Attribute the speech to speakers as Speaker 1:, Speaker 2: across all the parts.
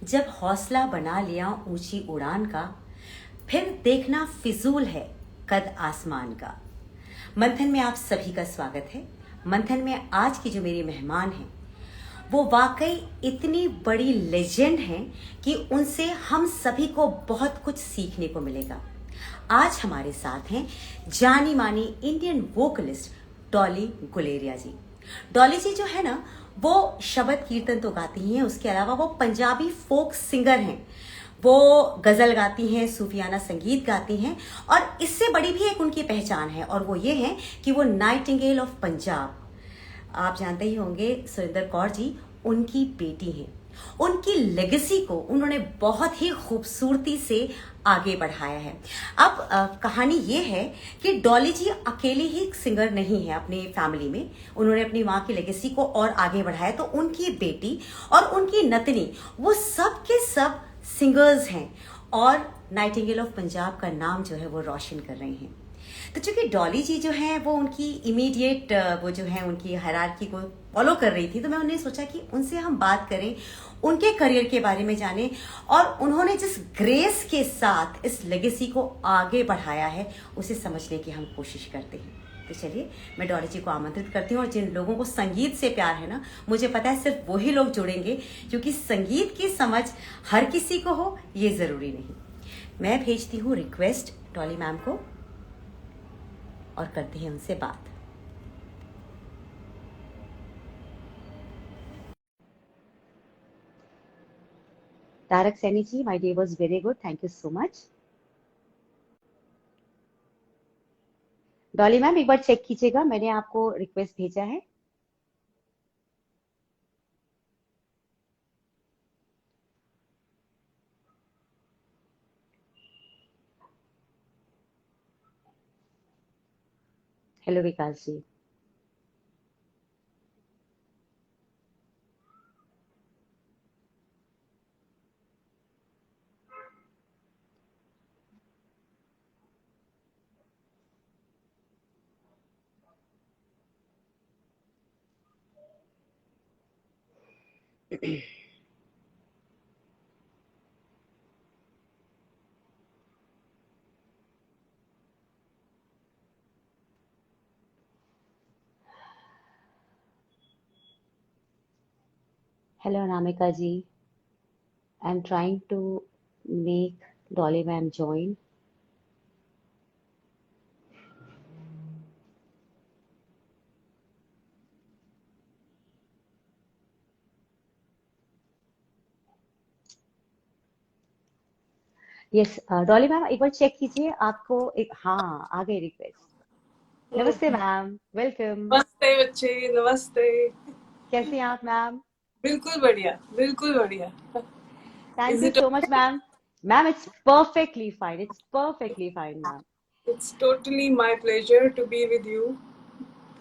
Speaker 1: जब हौसला बना लिया ऊंची उड़ान का, फिर देखना फिजूल है कद आसमान का। मंथन में आप सभी का स्वागत है। मंथन में आज की जो मेरी मेहमान हैं वो वाकई इतनी बड़ी लेजेंड हैं कि उनसे हम सभी को बहुत कुछ सीखने को मिलेगा। आज हमारे साथ हैं जानी मानी इंडियन वोकलिस्ट डॉली गुलेरिया जी। डॉली जी जो है ना, वो शबद कीर्तन तो गाती ही हैं, उसके अलावा वो पंजाबी फोक सिंगर हैं। वो गजल गाती हैं, सूफियाना संगीत गाती हैं, और इससे बड़ी भी एक उनकी पहचान है, और वो ये है कि वो नाइटिंगेल ऑफ पंजाब, आप जानते ही होंगे, सुरिंदर कौर जी उनकी बेटी हैं। उनकी लेगेसी को उन्होंने बहुत ही खूबसूरती से आगे बढ़ाया है। अब कहानी ये है कि डॉली जी अकेली ही सिंगर नहीं है अपनी फैमिली में, उन्होंने अपनी माँ की लेगेसी को और आगे बढ़ाया। तो उनकी बेटी और उनकी नतनी वो सब के सब सिंगर्स हैं और नाइटिंगेल ऑफ पंजाब का नाम जो है वो रोशन कर रही हैं। तो चूंकि डॉली जी जो है वो उनकी इमीडिएट वो जो है उनकी हायरार्की को फॉलो कर रही थी, तो मैं उन्हें सोचा कि उनसे हम बात करें, उनके करियर के बारे में जानें, और उन्होंने जिस ग्रेस के साथ इस लेगेसी को आगे बढ़ाया है उसे समझने की हम कोशिश करते हैं। तो चलिए मैं डॉली जी को आमंत्रित करती हूँ। और जिन लोगों को संगीत से प्यार है ना, मुझे पता है सिर्फ वही लोग जुड़ेंगे, क्योंकि संगीत की समझ हर किसी को हो ये जरूरी नहीं। मैं भेजती हूँ रिक्वेस्ट डॉली मैम को और करते हैं उनसे बात। Tarak Saini ji, my day was very good, thank you so much. Dolly ma'am एक बार चेक कीजिएगा, मैंने आपको रिक्वेस्ट भेजा है। Hello Vikas ji. Hello Anamika ji, I am trying to make Dolly ma'am join. Yes Dolly ma'am एक बार चेक कीजिए, आपको एक, हाँ आ गई रिक्वेस्ट। नमस्ते मैम, वेलकम।
Speaker 2: नमस्ते बच्चे, नमस्ते।
Speaker 1: कैसे हैं आप मैम?
Speaker 2: बिल्कुल बढ़िया, बिल्कुल बढ़िया।
Speaker 1: Thank
Speaker 2: is
Speaker 1: you
Speaker 2: it
Speaker 1: so much ma'am. Ma'am it's perfectly fine, it's perfectly fine ma'am.
Speaker 2: It's totally my pleasure to be with you.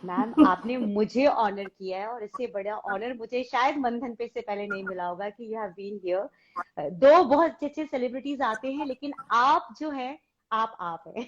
Speaker 1: Ma'am आपने मुझे ऑनर किया है, और इससे बड़ा ऑनर मुझे शायद मंथन पे से पहले नहीं मिला होगा कि यू हैव बीन हियर। दो बहुत अच्छे अच्छे सेलिब्रिटीज आते हैं, लेकिन आप जो है आप हैं।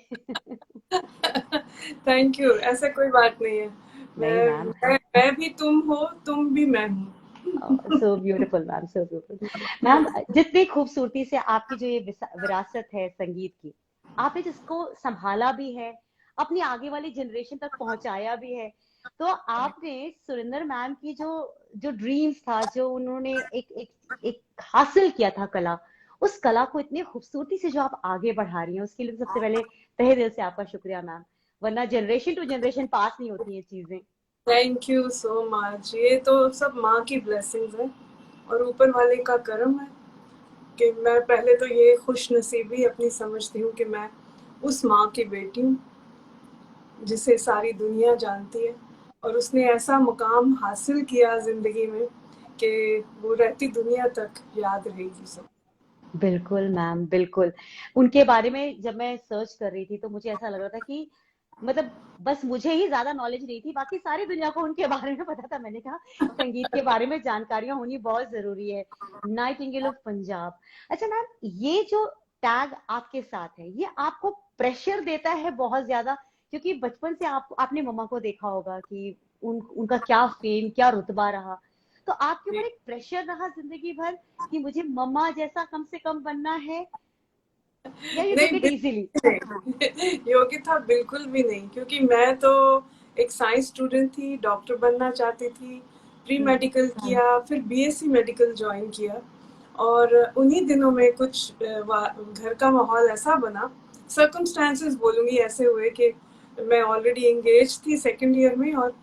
Speaker 2: Thank you. ऐसा कोई बात नहीं है।
Speaker 1: नहीं
Speaker 2: मैं
Speaker 1: मैम,
Speaker 2: मैं भी तुम हो, तुम भी मैं हूँ।
Speaker 1: So beautiful ma'am, so beautiful. Ma'am जितनी खूबसूरती से आपकी जो ये विरासत है संगीत की, आपने जिसको संभाला भी है, अपनी आगे वाली जनरेशन तक पहुंचाया भी है, तो आपने सुरिंदर मैम की जो जो ड्रीम्स था, जो उन्होंने एक एक एक हासिल किया था कला, उस कला को इतनी खूबसूरती से जो आप आगे बढ़ा रही हैं, उसके लिए सबसे पहले तहे दिल से आपका शुक्रिया मैम। वरना जनरेशन टू जनरेशन पास नहीं होती ये चीजें।
Speaker 2: Thank you so much. ये तो सब माँ की ब्लेसिंग्स है और ऊपर वाले का करम है कि मैं पहले तो ये खुश नसीबी अपनी समझती हूँ कि मैं उस माँ की बेटी हूँ जिसे सारी दुनिया जानती है, और उसने ऐसा मुकाम हासिल किया जिंदगी में कि वो रहती दुनिया तक याद रहेगी सब।
Speaker 1: बिल्कुल मैम, बिल्कुल। उनके बारे में जब मैं सर्च कर रही थी तो मुझे ऐसा लग रहा था कि मतलब बस मुझे ही ज्यादा नॉलेज नहीं थी, बाकी सारी दुनिया को उनके बारे में पता था। मैंने कहा संगीत के बारे में जानकारियां होनी बहुत जरूरी है। Nightingale of Punjab. अच्छा मैम, ये जो टैग आपके साथ है, ये आपको प्रेशर देता है बहुत ज्यादा? क्योंकि बचपन से आपने मम्मा को देखा होगा कि उनका क्या फेम, क्या रुतबा रहा,
Speaker 3: तो आपके ऊपर एक प्रेशर रहा जिंदगी भर कि मुझे मम्मा जैसा कम से कम बनना है, या यू
Speaker 2: नहीं,
Speaker 3: टुक इट इजीली?
Speaker 2: नहीं योगिता बिल्कुल भी नहीं, क्योंकि मैं तो एक साइंस स्टूडेंट थी, डॉक्टर बनना चाहती थी, प्री मेडिकल किया, फिर बीएससी मेडिकल ज्वाइन किया। और उन्हीं दिनों में कुछ घर का माहौल ऐसा बना, सर्कमस्टांसेस बोलूँगी ऐसे हुए कि मैं ऑलरेडी एंगेज थी सेकंड ईयर में, और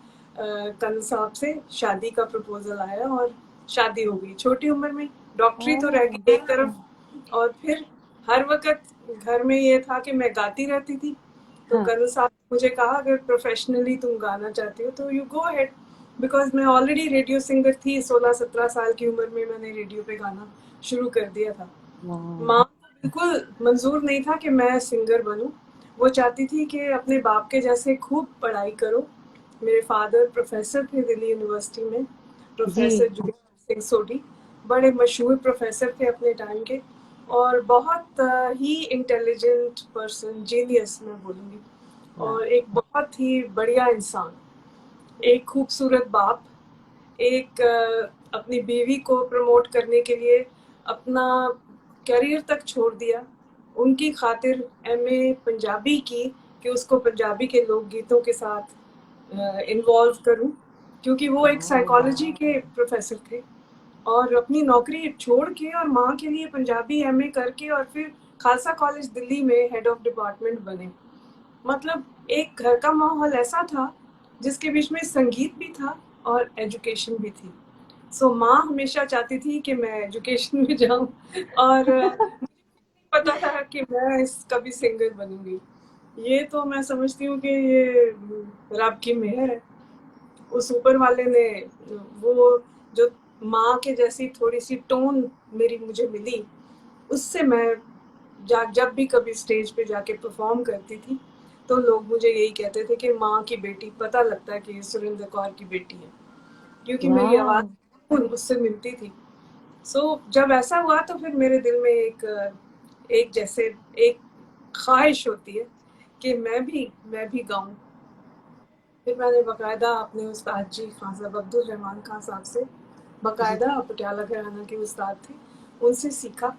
Speaker 2: कल साहब से शादी का प्रपोजल आया और शादी हो गई छोटी उम्र में। डॉक्टरी तो रह गई एक तरफ, और फिर हर वक्त घर में ये था कि मैं गाती रहती थी। तो
Speaker 3: हाँ।
Speaker 2: कल साहब ने मुझे कहा अगर प्रोफेशनली तुम गाना चाहती हो तो यू गो अहेड, बिकॉज मैं ऑलरेडी रेडियो सिंगर थी। 16-17 साल की उम्र में मैंने रेडियो पे गाना शुरू कर दिया था। माँ को बिल्कुल मंजूर नहीं था कि मैं सिंगर बनूं। वो चाहती थी कि अपने बाप के जैसे खूब पढ़ाई करो। मेरे फादर प्रोफेसर थे दिल्ली यूनिवर्सिटी में, प्रोफेसर
Speaker 3: जी।
Speaker 2: जुगेश सिंह सोढी, बड़े मशहूर प्रोफेसर थे अपने टाइम के, और बहुत ही इंटेलिजेंट पर्सन, जीनियस मैं बोलूँगी, और एक बहुत ही बढ़िया इंसान, एक खूबसूरत बाप, एक अपनी बीवी को प्रमोट करने के लिए अपना करियर तक छोड़ दिया। उनकी खातिर एमए पंजाबी की कि उसको पंजाबी के लोकगीतों के साथ इन्वॉल्व करूं, क्योंकि वो एक साइकोलॉजी के प्रोफेसर थे। और अपनी नौकरी छोड़ के और माँ के लिए पंजाबी एमए करके और फिर खालसा कॉलेज दिल्ली में हेड ऑफ डिपार्टमेंट बने। मतलब एक घर का माहौल ऐसा था जिसके बीच में संगीत भी था और एजुकेशन भी थी। सो माँ हमेशा चाहती थी कि मैं एजुकेशन में जाऊं, और मुझे पता था कि मैं कभी सिंगर बनूंगी। ये तो मैं समझती हूँ कि ये रब की मेहर है। उस ऊपर वाले ने वो जो माँ के जैसी थोड़ी सी टोन मेरी मुझे मिली, उससे मैं जब भी कभी स्टेज पे जाके परफॉर्म करती थी तो लोग मुझे यही कहते थे कि माँ की बेटी, पता लगता है कि ये सुरिंदर कौर की बेटी है, क्योंकि मेरी आवाज़ उससे मिलती थी। सो जब ऐसा हुआ तो फिर मेरे दिल में एक जैसे एक ख्वाहिश होती है कि मैं भी गाऊं। फिर मैंने बाकायदा अपने उस्ताद जी खान साहब अब्दुल रहमान खान साहब से, बाकायदा पटियाला घराना के उस्ताद थे, उनसे सीखा।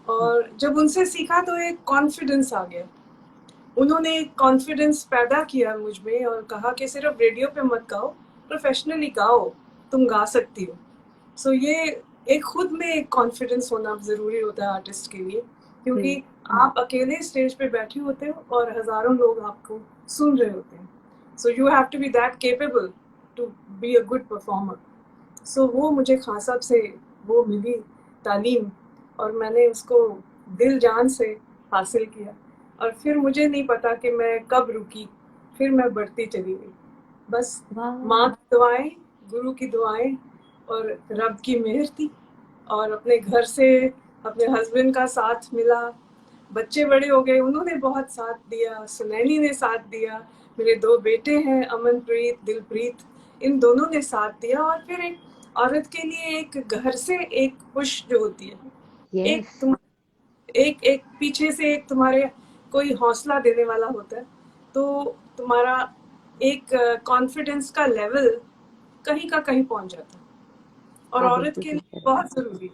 Speaker 2: और जब उनसे सीखा तो एक कॉन्फिडेंस आ गया। उन्होंने एक कॉन्फिडेंस पैदा किया मुझ में और कहा कि सिर्फ रेडियो पे मत गाओ, प्रोफेशनली गाओ, तुम गा सकती हो। सो ये एक खुद में एक कॉन्फिडेंस होना ज़रूरी होता है आर्टिस्ट के लिए, क्योंकि आप अकेले स्टेज पे बैठे होते हो और हज़ारों लोग आपको सुन रहे होते हैं। So you have to be that capable to be a good performer. So वो मुझे खान साहब से वो मिली तालीम, और मैंने उसको दिल जान से हासिल किया। और फिर मुझे नहीं पता कि मैं कब रुकी, फिर मैं बढ़ती चली गई। बस माँ की दुआएं, गुरु की दुआएं और रब की मेहर थी, और अपने घर से अपने हस्बैंड का साथ मिला। बच्चे बड़े हो गए, उन्होंने बहुत साथ दिया, सुनैनी ने साथ दिया, मेरे 2 बेटे हैं अमनप्रीत, दिलप्रीत, इन दोनों ने साथ दिया। और फिर एक औरत के लिए एक घर से एक पुश जो होती है, एक तुम एक एक पीछे से एक तुम्हारे कोई हौसला देने वाला होता है, तो तुम्हारा एक कॉन्फिडेंस का लेवल कहीं का कहीं पहुंच जाता है, और औरत के लिए बहुत जरूरी।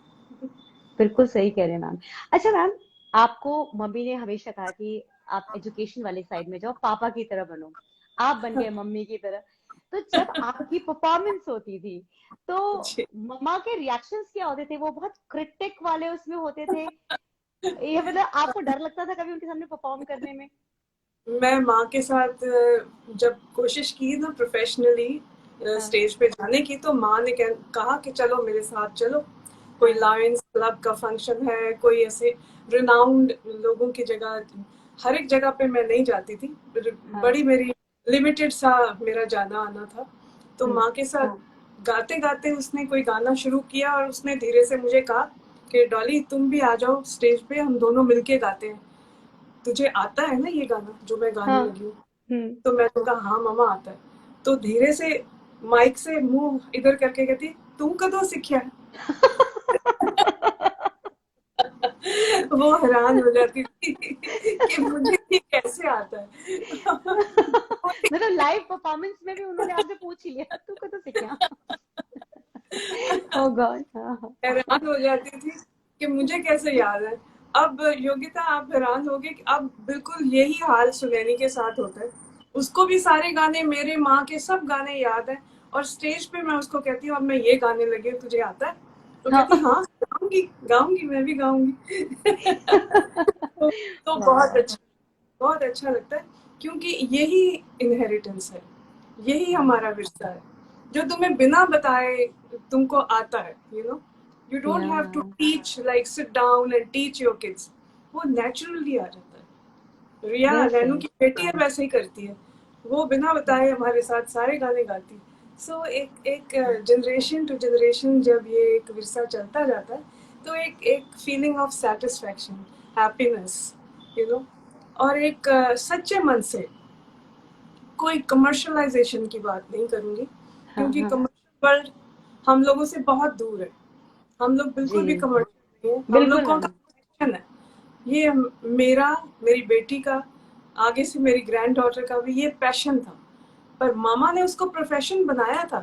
Speaker 3: बिल्कुल सही कह रहे हैं मैम। अच्छा मैम, आपको मम्मी ने हमेशा कहा कि आप एजुकेशन वाले साइड में जाओ, पापा की तरह बनो, आप बन गए मम्मी की तरह। तो जब आपकी परफॉर्मेंस होती थी तो मम्मा के रिएक्शंस क्या होते थे? वो बहुत क्रिटिक वाले उसमें होते थे? ये मतलब आपको डर लगता था कभी उनके सामने परफॉर्म करने में?
Speaker 2: मैं माँ के साथ जब कोशिश की ना प्रोफेशनली स्टेज पे जाने की, तो माँ ने कहा कि चलो मेरे साथ चलो, कोई लायंस क्लब का फंक्शन है, कोई ऐसे रिनाउंड लोगों की जगह, हर एक जगह पे मैं नहीं जाती थी, बड़ी मेरी लिमिटेड सा मेरा जाना आना था। तो माँ के साथ गाते गाते उसने कोई गाना शुरू किया, और उसने धीरे से मुझे कहा कि डॉली तुम भी आ जाओ स्टेज पे, हम दोनों मिलके गाते हैं, तुझे आता है ना ये गाना जो मैं गाने लगी हूँ? तो मैंने कहा हाँ मम्मा आता है। तो धीरे से माइक से मुंह इधर करके कहती, तुम कदों सीखा है? वो हैरान हो जाती थी कि मुझे ये कैसे आता है।
Speaker 3: मतलब लाइव परफॉर्मेंस में भी उन्होंने आपसे पूछ लिया तू कदों सीखा? ओह गॉड, हाँ।
Speaker 2: हैरान हो जाती थी कि मुझे कैसे याद है। अब योगिता आप हैरान होगे कि अब बिल्कुल यही हाल सुनैनी के साथ होता है। उसको भी सारे गाने, मेरे माँ के सब गाने याद है, और स्टेज पे मैं उसको कहती हूँ अब मैं ये गाने लगे, तुझे आता है? तो कहती
Speaker 3: हाँ।
Speaker 2: हाँ गाऊंगी गाऊंगी, मैं भी गाऊंगी। तो
Speaker 3: वाह।
Speaker 2: बहुत अच्छा लगता है, क्योंकि यही इनहेरिटेंस है, यही हमारा विरसा है, जो तुम्हें बिना बताए तुमको आता है। यू डोंट
Speaker 3: या
Speaker 2: have to teach, like sit down and teach your kids, वो नेचुरली आ जाता है। Riya
Speaker 3: yes
Speaker 2: Nainu
Speaker 3: yes.
Speaker 2: की बेटी है, वैसे ही करती है, वो बिना बताए हमारे साथ सारे गाने गाती है। सो एक एक जनरेशन टू जनरेशन जब ये एक विरसा चलता जाता है, तो एक एक feeling of satisfaction, happiness, you know और एक सच्चे मन से, कोई कमर्शलाइजेशन की बात नहीं करूंगी,
Speaker 3: हाँ
Speaker 2: क्योंकि
Speaker 3: हाँ।
Speaker 2: कमर्शियल वर्ल्ड हम लोगों से बहुत दूर है। हम लोग
Speaker 3: जी,
Speaker 2: बिल्कुल भी कमर्शियल नहीं है, हम
Speaker 3: बिल्कुल
Speaker 2: लोगों का
Speaker 3: मैम।
Speaker 2: पैशन है। ये मेरा, मेरी बेटी का, आगे से मेरी ग्रैंड डॉटर का भी ये पैशन था, पर मामा ने उसको प्रोफेशन बनाया था,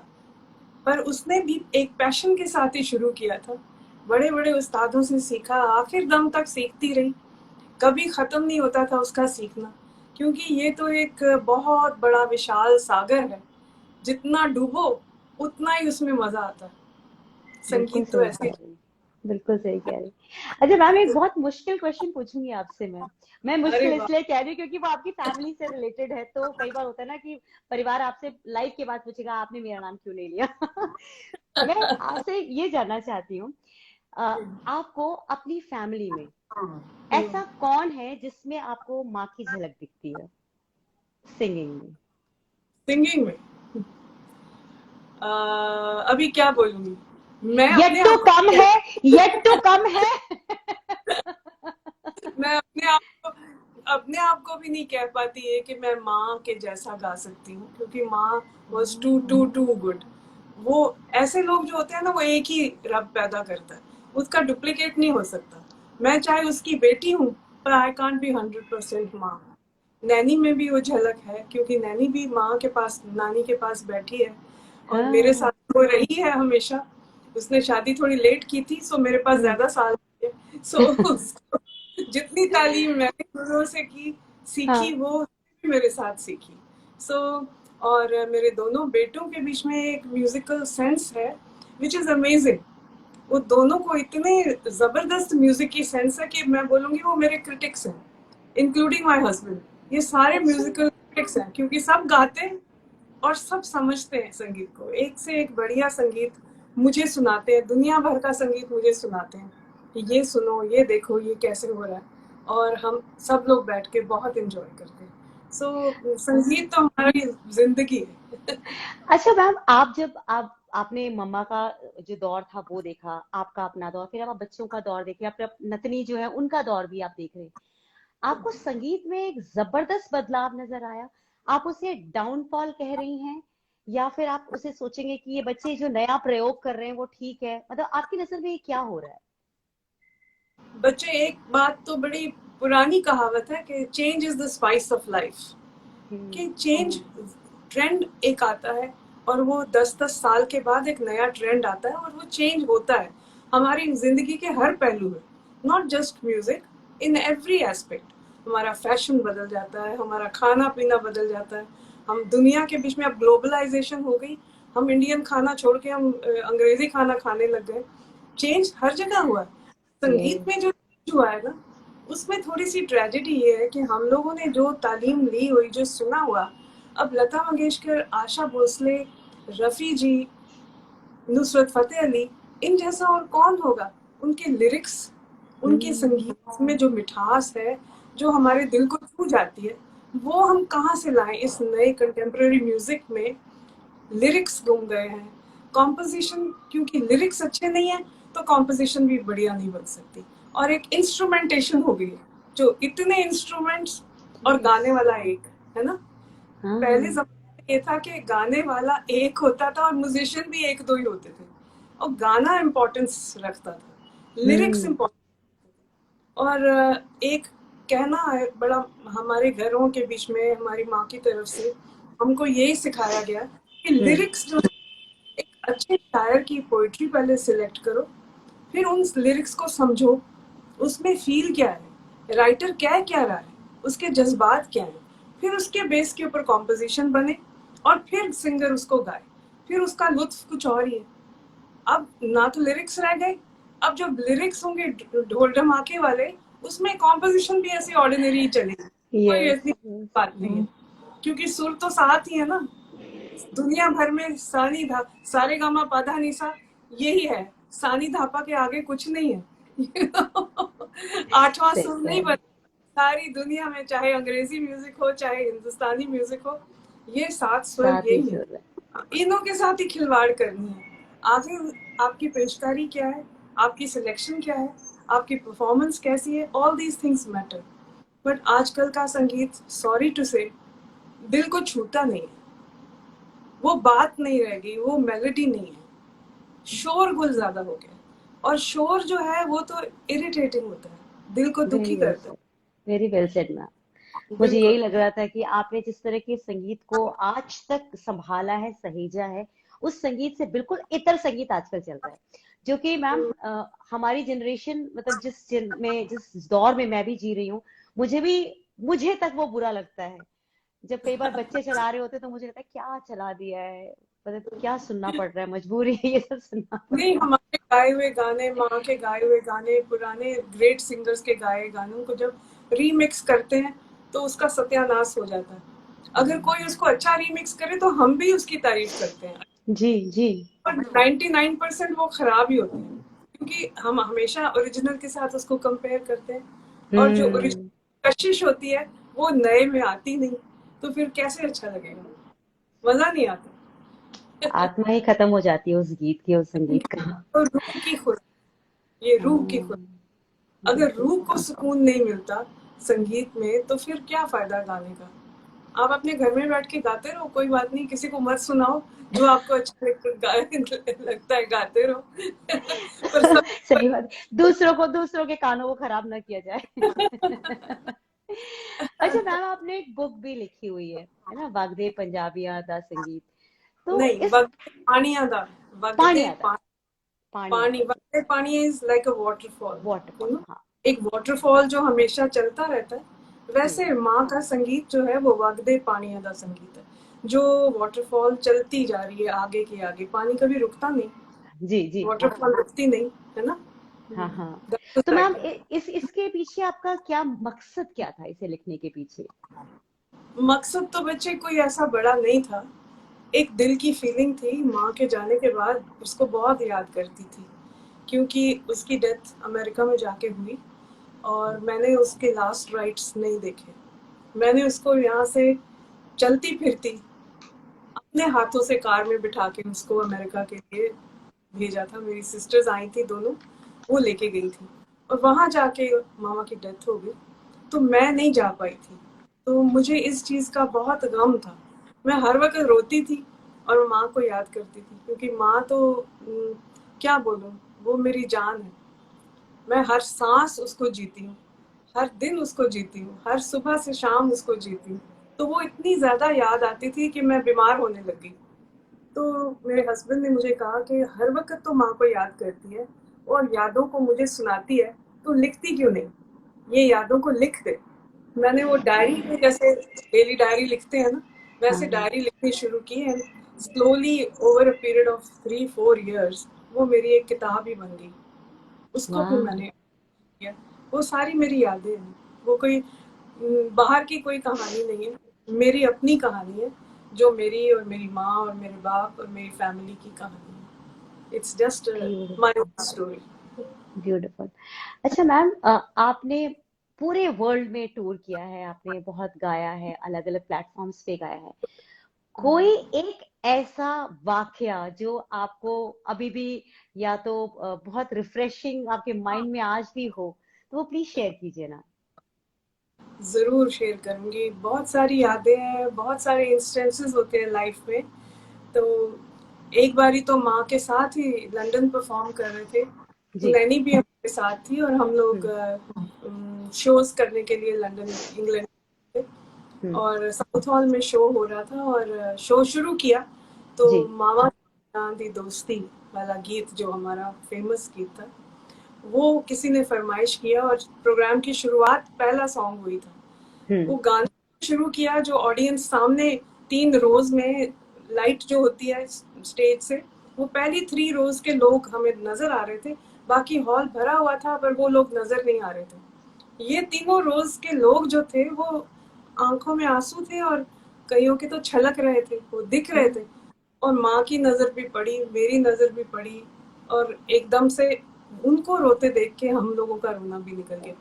Speaker 2: पर उसने भी एक पैशन के साथ ही शुरू किया था। बड़े बड़े उस्तादों से सीखा, आखिर दम तक सीखती रही, कभी खत्म नहीं होता था उसका सीखना, क्योंकि ये तो एक बहुत बड़ा विशाल सागर है, जितना डूबो उतना ही उसमें मजा आता है।
Speaker 3: बिल्कुल
Speaker 2: संगीत तो
Speaker 3: सही
Speaker 2: ऐसे।
Speaker 3: कह रही, बिल्कुल सही कह रही। अच्छा मैम, एक बहुत मुश्किल क्वेश्चन पूछूंगी आपसे मैं
Speaker 2: अरे
Speaker 3: मुश्किल
Speaker 2: वाह।
Speaker 3: इसलिए कह रही हूँ क्योंकि वो आपकी फैमिली से रिलेटेड है, तो कई बार होता है ना कि परिवार आपसे लाइफ के बाद पूछेगा आपने मेरा नाम क्यों नहीं लिया। मैं आपसे ये जानना चाहती हूँ, आपको अपनी फैमिली में ऐसा कौन है जिसमें आपको माँ की झलक दिखती है सिंगिंग में?
Speaker 2: सिंगिंग में अभी क्या बोलूंगी, मैं
Speaker 3: येट
Speaker 2: अपने
Speaker 3: तो
Speaker 2: आप को
Speaker 3: कम है, येट तो कम है।
Speaker 2: मैं अपने आप को भी नहीं कह पाती है कि मैं माँ के जैसा गा सकती हूँ, क्योंकि माँ was too too too good. वो ऐसे लोग जो होते हैं ना, वो एक ही रब पैदा करता है, उसका डुप्लीकेट नहीं हो सकता। मैं चाहे उसकी बेटी हूँ, पर आई कांट बी 100% माँ। नैनी में भी वो झलक है, क्योंकि नैनी भी माँ के पास, नानी के पास बैठी है, और मेरे
Speaker 3: हाँ।
Speaker 2: साथ वो रही है हमेशा। उसने शादी थोड़ी लेट की थी, सो मेरे पास
Speaker 3: हम्म।
Speaker 2: ज्यादा साल है। सो जितनी तालीम मैंने गुरुओं से की, सीखी,
Speaker 3: हाँ।
Speaker 2: वो भी मेरे साथ सीखी। सो और मेरे दोनों बेटों के बीच में एक म्यूजिकल सेंस है, विच इज अमेजिंग। वो दोनों को इतने जबरदस्त म्यूजिक की सेंस है कि मैं बोलूंगी वो मेरे क्रिटिक्स हैं, इंक्लूडिंग माय हस्बैंड। ये सारे
Speaker 3: अच्छा।
Speaker 2: म्यूजिकल क्रिटिक्स हैं, क्योंकि सब गाते हैं और सब समझते हैं संगीत को, एक से एक बढ़िया संगीत मुझे सुनाते हैं, दुनिया भर का संगीत मुझे सुनाते हैं कि ये सुनो, ये देखो, ये कैसे हो रहा है, और हम सब लोग बैठ के बहुत एंजॉय करते हैं। संगीत तो हमारी जिंदगी है।
Speaker 3: अच्छा मैम, आप जब आपने मम्मा का जो दौर था वो देखा, आपका अपना दौर, फिर अब आप बच्चों का दौर देख रहे हैं, फिर आप नतनी जो है उनका दौर भी आप देख रहे हैं, आपको संगीत में एक जबरदस्त बदलाव नजर आया? आप उसे डाउनफॉल कह रही हैं, या फिर आप उसे सोचेंगे कि ये बच्चे जो नया प्रयोग कर रहे हैं वो ठीक है? मतलब आपकी नजर में ये क्या हो रहा है?
Speaker 2: बच्चे, एक बात तो बड़ी पुरानी कहावत है कि change is the spice of life.
Speaker 3: Hmm.
Speaker 2: कि चेंज, ट्रेंड एक आता है, और वो 10-10 साल के बाद एक नया ट्रेंड आता है, और वो चेंज होता है हमारी जिंदगी के हर पहलू में, not just music, in every aspect. हमारा फैशन बदल जाता है, हमारा खाना पीना बदल जाता है, हम दुनिया के बीच में, अब ग्लोबलाइजेशन हो गई, हम इंडियन खाना छोड़ के हम अंग्रेजी खाना खाने लग गए। चेंज हर जगह हुआ है।
Speaker 3: ये।
Speaker 2: संगीत में जो change हुआ है ना, उसमें थोड़ी सी ट्रेजेडी ये है कि हम लोगों ने जो तालीम ली हुई, जो सुना हुआ, अब लता मंगेशकर, आशा भोसले, रफी जी, नुसरत फतेह अली, इन जैसा और कौन होगा? उनके लिरिक्स, उनके
Speaker 3: हम्म।
Speaker 2: संगीत में जो मिठास है, जो हमारे दिल को छू जाती है, वो हम कहाँ से लाएं इस नए कंटेम्प्रेरी म्यूजिक में? लिरिक्स गुम गए हैं, कॉम्पोजिशन, क्योंकि लिरिक्स अच्छे नहीं है तो कॉम्पोजिशन भी बढ़िया नहीं बन सकती, और एक इंस्ट्रूमेंटेशन हो गई है, जो इतने इंस्ट्रूमेंट्स और गाने वाला एक, है ना? पहले
Speaker 3: हाँ।
Speaker 2: जमाने में ये था कि गाने वाला एक होता था और म्यूजिशियन भी एक दो ही होते थे, और गाना इम्पोर्टेंस रखता था, लिरिक्स
Speaker 3: हम्म।
Speaker 2: इम्पोर्टेंट। और एक कहना है बड़ा, हमारे घरों के बीच में हमारी माँ की तरफ से हमको यही सिखाया गया कि
Speaker 3: हम्म।
Speaker 2: लिरिक्स जो एक अच्छे शायर की पोइट्री पहले सिलेक्ट करो, फिर उन लिरिक्स को समझो, उसमें फील क्या है, राइटर क्या कह रहा है, उसके जज्बात क्या हैं, फिर उसके बेस के ऊपर कॉम्पोजिशन बने और फिर सिंगर उसको गाए, फिर उसका लुत्फ कुछ और ही है। अब ना तो लिरिक्स रह गए, अब जब लिरिक्स होंगे ढोल ढमाके वाले, उसमें कॉम्पोजिशन भी ऐसी ऑर्डिनरी ही चलेगी, कोई
Speaker 3: यस
Speaker 2: ऐसी बात नहीं है, क्योंकि सुर तो साथ ही है ना। दुनिया भर में सानी धा सारे गामा पाधा निसा यही है, सानी धापा के आगे कुछ नहीं है। आठवां
Speaker 3: सही
Speaker 2: सुर
Speaker 3: कह
Speaker 2: नहीं
Speaker 3: रहे
Speaker 2: बना सारी दुनिया में, चाहे अंग्रेजी म्यूजिक हो चाहे हिंदुस्तानी म्यूजिक हो, ये सात स्वर
Speaker 3: साथ ही
Speaker 2: यही है।
Speaker 3: सुर है।
Speaker 2: इनों के साथ ही खिलवाड़ करनी है। आगे आपकी पेशकारी क्या है, आपकी सिलेक्शन क्या है, आपकी परफॉर्मेंस कैसी है, all these things matter. But आजकल का संगीत, सॉरी टू से, दिल को छूता नहीं है, वो बात नहीं रह गई, वो मेलोडी नहीं है, शोरगुल ज्यादा हो गया, और शोर जो है वो तो इरिटेटिंग होता है, दिल को
Speaker 3: वेरी
Speaker 2: दुखी
Speaker 3: वेल
Speaker 2: करता
Speaker 3: said, very well said ma'am.
Speaker 2: है।
Speaker 3: मुझे यही
Speaker 2: बिल्कुल।
Speaker 3: लग रहा था कि आपने जिस तरह के संगीत को आज तक संभाला है, सहेजा है, उस संगीत से बिल्कुल इतर संगीत आजकल चल रहा है, जो कि मैम हमारी जनरेशन, मतलब जिस दौर में मैं भी जी रही हूँ, मुझे तक वो बुरा लगता है। जब कई बार बच्चे चला रहे होते तो मुझे लगता है क्या चला दिया है, मतलब क्या सुनना पड़ रहा है, मजबूरी है ये सब सुनना पड़
Speaker 2: नहीं,
Speaker 3: रहा है।
Speaker 2: हमारे गाए हुए गाने, माँ के गाए हुए गाने, पुराने ग्रेट सिंगर्स के गाए गानों को जब रीमिक्स करते हैं तो उसका सत्यानाश हो जाता है। अगर कोई उसको अच्छा रीमिक्स करे तो हम भी उसकी तारीफ करते हैं,
Speaker 3: जी जी।
Speaker 2: पर 99% वो खराब ही होते हैं, क्योंकि हम हमेशा ओरिजिनल के साथ उसको कंपेयर करते हैं, और जो
Speaker 3: हम्म।
Speaker 2: ओरिजिनल कशिश होती है वो नए में आती नहीं, तो फिर कैसे अच्छा लगेगा, मजा नहीं आता।
Speaker 3: आत्मा ही खत्म हो जाती है उस गीत की, उस संगीत का।
Speaker 2: तो रूह की खुशी, ये रूह की खुशी,
Speaker 3: हाँ,
Speaker 2: अगर
Speaker 3: बिल्कुल
Speaker 2: रूह को
Speaker 3: सही।
Speaker 2: सुकून नहीं मिलता संगीत में तो फिर क्या फायदा गाने का। आप अपने घर में बैठ के गाते रहो, कोई बात नहीं, किसी को मत सुनाओ, जो आपको अच्छा लगता है गाते रहो। पर सब
Speaker 3: सही बात। दूसरों के कानों को खराब ना किया जाए। अच्छा मैम, आपने एक बुक भी लिखी हुई है ना, वागदे पंजाबिया दा संगीत। तो
Speaker 2: नहीं,
Speaker 3: इस
Speaker 2: पानिया दा,
Speaker 3: पानी
Speaker 2: वगदे
Speaker 3: आता, पानी
Speaker 2: पानी,
Speaker 3: आता,
Speaker 2: वगदे पानी is like a waterfall,
Speaker 3: waterfall,
Speaker 2: you know,
Speaker 3: हाँ।
Speaker 2: एक वाटरफॉल जो हमेशा चलता रहता है,
Speaker 3: हम्म।
Speaker 2: वैसे माँ का संगीत जो है वो वगदे पानिया दा संगीत है, जो वाटरफॉल चलती जा रही है आगे के आगे, पानी कभी रुकता नहीं,
Speaker 3: जी जी।
Speaker 2: वाटरफॉल रुकती नहीं, है ना।
Speaker 3: हाँ हाँ।
Speaker 2: दैट्स
Speaker 3: तो
Speaker 2: द
Speaker 3: मैम,
Speaker 2: आइडिया।
Speaker 3: इसके पीछे आपका क्या मकसद, क्या था इसे लिखने के पीछे?
Speaker 2: मकसद तो बच्चे कोई ऐसा बड़ा नहीं था, एक दिल की फीलिंग थी, माँ के जाने के बाद उसको बहुत याद करती थी, क्योंकि उसकी डेथ अमेरिका में जाके हुई, और मैंने उसके लास्ट राइट्स नहीं देखे। मैंने उसको यहाँ से चलती फिरती अपने हाथों से कार में बिठा के उसको अमेरिका के लिए भेजा था, मेरी सिस्टर्स आई थी दोनों, वो लेके गई थी, और वहां जाके मामा की डेथ हो गई, तो मैं नहीं जा पाई थी, तो मुझे इस चीज का बहुत गम था, मैं हर वक्त रोती थी और माँ को याद करती थी, क्योंकि माँ तो क्या बोलूं, वो मेरी जान है, मैं हर सांस उसको जीती हूँ, हर दिन उसको जीती हूँ, हर सुबह से शाम उसको जीती हूँ, तो वो इतनी ज्यादा याद आती थी कि मैं बीमार होने लगी। तो मेरे हस्बैंड ने मुझे कहा कि हर वक्त तो माँ को याद करती है और यादों को मुझे सुनाती है, तो लिखती क्यों नहीं, ये यादों को लिख दे। मैंने वो डायरी में, जैसे डेली डायरी लिखते हैं ना, वैसे
Speaker 3: हाँ।
Speaker 2: डायरी लिखनी शुरू की है। Slowly over a period of 3-4 years वो मेरी एक किताब ही बन गई, उसको फिर
Speaker 3: वाह।
Speaker 2: मैंने किया। वो सारी मेरी यादें हैं, वो कोई बाहर की कोई कहानी नहीं है, मेरी अपनी कहानी है, जो मेरी और मेरी माँ और मेरे बाप और मेरी फैमिली की कहानी है। It's just my own story.
Speaker 3: Beautiful. अच्छा मैम, आपने पूरे वर्ल्ड में टूर किया है, आपने बहुत गाया है, अलग अलग प्लेटफॉर्म्स पे गाया है। कोई एक ऐसा वाकया जो आपको अभी भी, या तो बहुत रिफ्रेशिंग आपके माइंड में आज भी हो, तो वो प्लीज शेयर कीजिए ना।
Speaker 2: जरूर शेयर करूंगी, बहुत सारी यादें हैं, बहुत सारे इंस्टेंसेस होते हैं लाइफ में। तो एक बारी तो माँ के साथ ही लंदन परफॉर्म कर रहे थे,
Speaker 3: जी।
Speaker 2: नैनी भी हमारे साथ थी, और हम लोग
Speaker 3: हम्म।
Speaker 2: शोज करने के लिए लंदन, इंग्लैंड थे,
Speaker 3: हम्म।
Speaker 2: और साउथ हॉल में शो हो रहा था, और शो शुरू किया तो
Speaker 3: जी।
Speaker 2: मामा दी दोस्ती वाला गीत जो हमारा फेमस गीत था, वो किसी ने फरमाइश किया और प्रोग्राम की शुरुआत पहला सॉन्ग हुई था। वो गाना शुरू किया, जो ऑडियंस सामने 3 रोज में लाइट जो होती है स्टेज से, वो पहली 3 रोज के लोग हमें नजर आ रहे थे, बाकी हॉल भरा हुआ था पर वो लोग नजर नहीं आ रहे थे। ये तीनों रोज के लोग जो थे वो आंखों में आंसू थे और कईयों के तो छलक रहे थे, वो दिख रहे थे। और माँ की नजर भी पड़ी, मेरी नजर भी पड़ी, और एकदम से उनको रोते देख के हम लोगों का रोना भी निकल गया।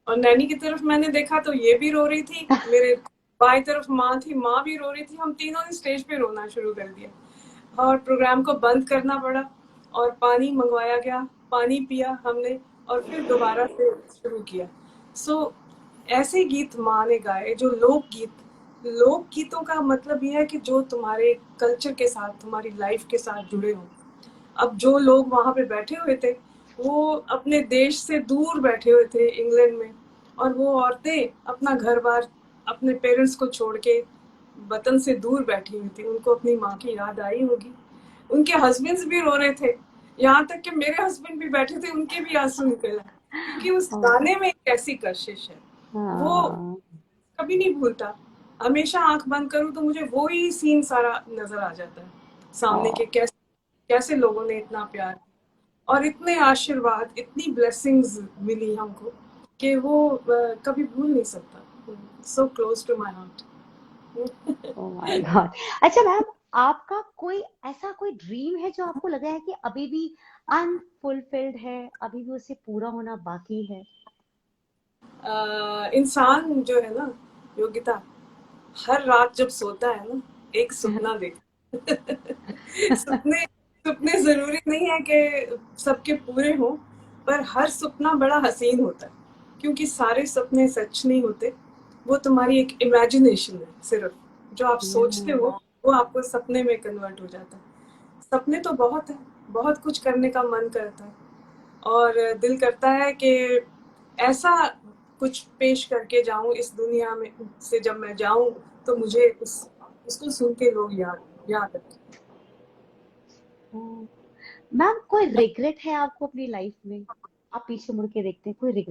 Speaker 2: और नैनी की तरफ मैंने देखा तो ये भी रो रही थी, मेरे बाएं तरफ माँ थी, माँ भी रो रही थी, हम तीनों ने स्टेज पे रोना शुरू कर दिया और प्रोग्राम को बंद करना पड़ा और पानी मंगवाया गया, पानी पिया हमने और फिर दोबारा से शुरू किया। सो ऐसे गीत माँ ने गाए जो लोकगीतों का मतलब ये है कि जो तुम्हारे कल्चर के साथ, तुम्हारी लाइफ के साथ जुड़े हों। अब जो लोग वहां पे बैठे हुए थे वो अपने देश से दूर बैठे हुए थे इंग्लैंड में, और वो औरतें अपना घर बार, अपने पेरेंट्स को छोड़ के वतन से दूर बैठी हुई थी। उनको अपनी माँ की याद आई होगी, उनके हस्बैंड्स भी रो रहे थे, यहाँ तक कि मेरे हस्बैंड भी बैठे थे, उनके भी आंसू निकल आए, क्योंकि उस गाने में एक ऐसी कशिश है, वो कभी नहीं भूलता। हमेशा आंख बंद करूं तो मुझे वो ही सीन सारा नजर आ जाता है सामने के, कैसे कैसे लोगों ने इतना प्यार और इतने आशीर्वाद, इतनी ब्लेसिंग्स मिली हमको कि वो कभी भूल नहीं सकता। So close to my heart.
Speaker 3: Oh my god. अच्छा मैम, आपका कोई ऐसा कोई ड्रीम है जो आपको लगा है कि अभी भी अनफुलफिल्ड है, अभी भी उसे पूरा होना बाकी है?
Speaker 2: इंसान जो है ना, योगिता, हर रात जब सोता है ना, एक सपना देखता है। सपने सपने जरूरी नहीं है कि सबके पूरे हों, पर हर सपना बड़ा हसीन होता है, क्योंकि सारे सपने सच नहीं होते। वो तुम्हारी एक इमेजिनेशन है, सिर्फ जो आप सोचते हो वो आपको सपने में कन्वर्ट हो जाता है। सपने तो बहुत है, बहुत कुछ करने का मन करता है और दिल करता है कि ऐसा कुछ पेश करके जाऊं इस दुनिया में से, जब मैं जाऊं तो मुझे उसको सुन के लोग याद याद रखें।
Speaker 3: मैम, कोई रिग्रेट है आपको अपनी लाइफ में? आप पीछे मुड़ के देखते हैं, कोई रिग्रेट